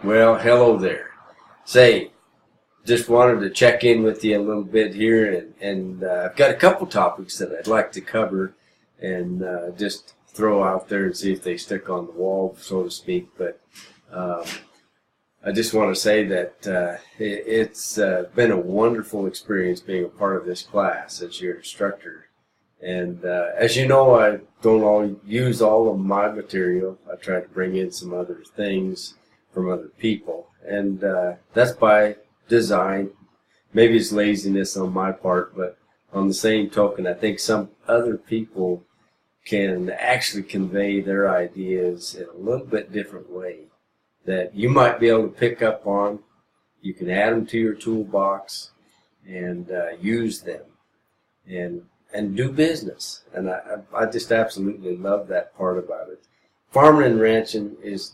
Well, hello there. Say, just wanted to check in with you a little bit here, and I've got a couple topics that I'd like to cover and just throw out there and see if they stick on the wall, so to speak. But um, I just want to say that it's been a wonderful experience being a part of this class as your instructor. And as you know, I don't all use all of my material. I try to bring in some other things from other people, and that's by design. Maybe it's laziness on my part, but on the same token, I think some other people can actually convey their ideas in a little bit different way that you might be able to pick up on. You can add them to your toolbox and use them and do business. And I just absolutely love that part about it. Farming and ranching is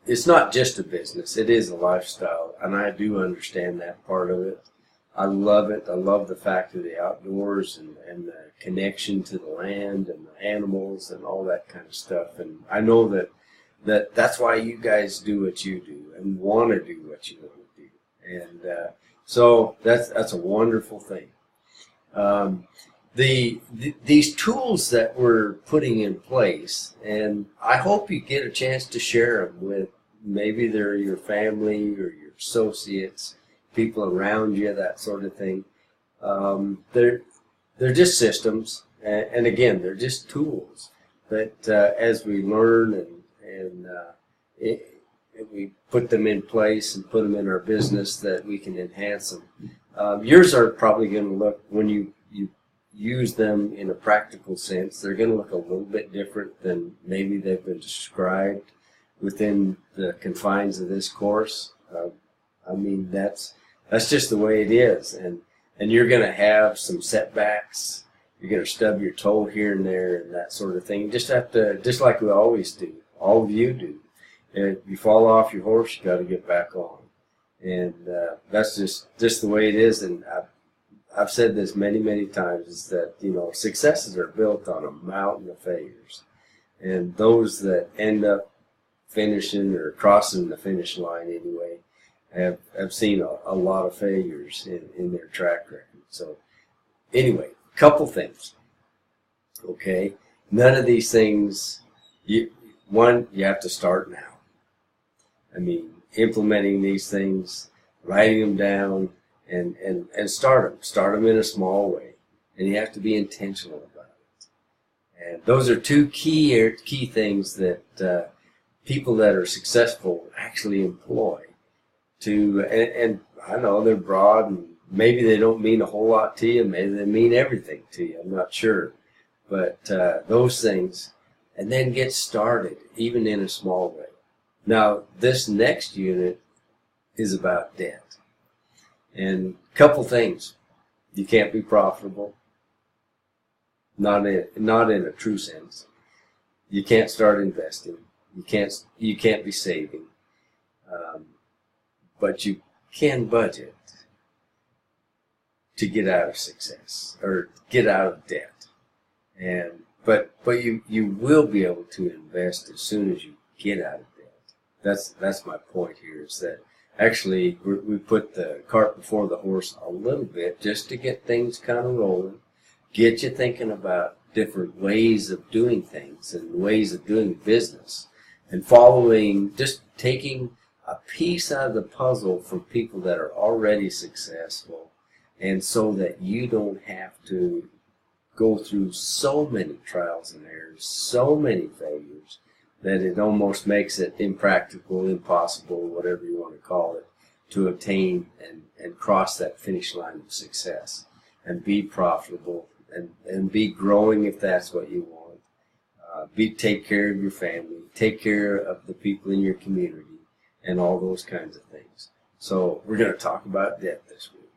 it's not just a business, it is a lifestyle, and I do understand that part of it. I love it. I love the fact of the outdoors and the connection to the land and the animals and all that kind of stuff. And I know that's why you guys do what you do and want to do what you want to do. And so that's a wonderful thing. These tools that we're putting in place, and I hope you get a chance to share them with maybe they're your family or your associates, people around you, that sort of thing. They're just systems, and again, they're just tools. But as we learn and we put them in place and put them in our business, that we can enhance them. Yours are probably going to look, when you use them in a practical sense, they're going to look a little bit different than maybe they've been described within the confines of this course. I mean, that's just the way it is, and you're going to have some setbacks. You're going to stub your toe here and there and that sort of thing. You just have to, just like we always do, all of you do. If you fall off your horse, you got to get back on, and that's just the way it is. And I've said this many times, is that, you know, successes are built on a mountain of failures, and those that end up finishing or crossing the finish line anyway have seen a lot of failures in their track record. So anyway, couple things. Okay, none of these things. You have to start now. I mean, implementing these things, writing them down, and start them in a small way, and you have to be intentional about it. And those are two key things that people that are successful actually employ to, and I know they're broad, and maybe they don't mean a whole lot to you, maybe they mean everything to you, I'm not sure, but those things, and then get started even in a small way. Now this next unit is about debt. And a couple things. You can't be profitable, not in a true sense. You can't start investing. You can't be saving. But you can budget to get out of success or get out of debt. And but you will be able to invest as soon as you get out of debt. That's my point here, is that actually we put the cart before the horse a little bit, just to get things kind of rolling, get you thinking about different ways of doing things and ways of doing business, and following, just taking a piece out of the puzzle from people that are already successful, and so that you don't have to go through so many trials and errors, so many failures, that it almost makes it impractical, impossible, whatever you want to call it, to obtain and cross that finish line of success and be profitable and be growing if that's what you want. Take care of your family, take care of the people in your community, and all those kinds of things. So we're going to talk about debt this week,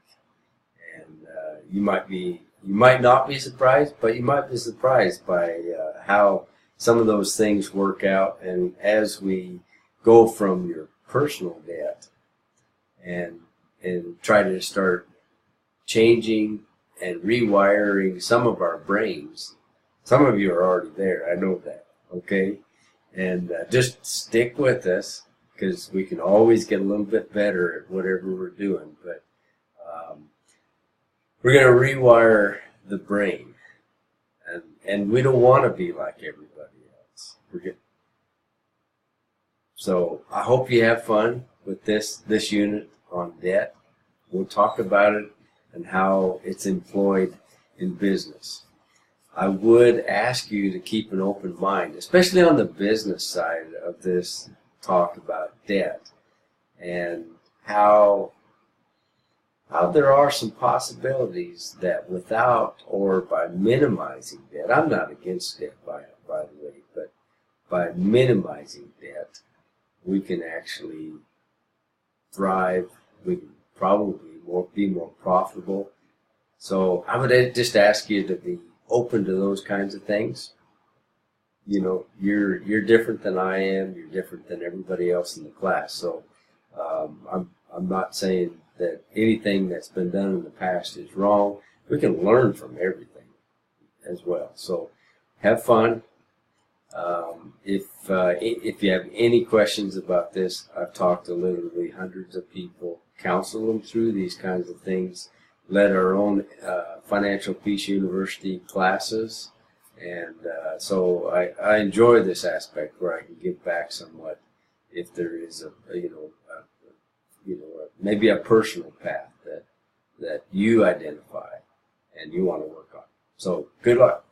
and you might not be surprised, but you might be surprised by how some of those things work out. And as we go from your personal debt and try to start changing and rewiring some of our brains, some of you are already there, I know that, okay? And just stick with us, because we can always get a little bit better at whatever we're doing. But we're going to rewire the brain, and we don't want to be like everybody else. So I hope you have fun with this unit on debt. We'll talk about it and how it's employed in business. I would ask you to keep an open mind, especially on the business side of this talk about debt, and how there are some possibilities that without or by minimizing debt, I'm not against debt by the way, but by minimizing debt, we can actually thrive. We can probably be more profitable. So I would just ask you to be open to those kinds of things. You know, you're different than I am. You're different than everybody else in the class. So I'm not saying that anything that's been done in the past is wrong. We can learn from everything as well. So have fun. If you have any questions about this, I've talked to literally hundreds of people, counsel them through these kinds of things, led our own Financial Peace University classes, and so I enjoy this aspect where I can give back somewhat if there is maybe a personal path that you identify and you want to work on. So good luck.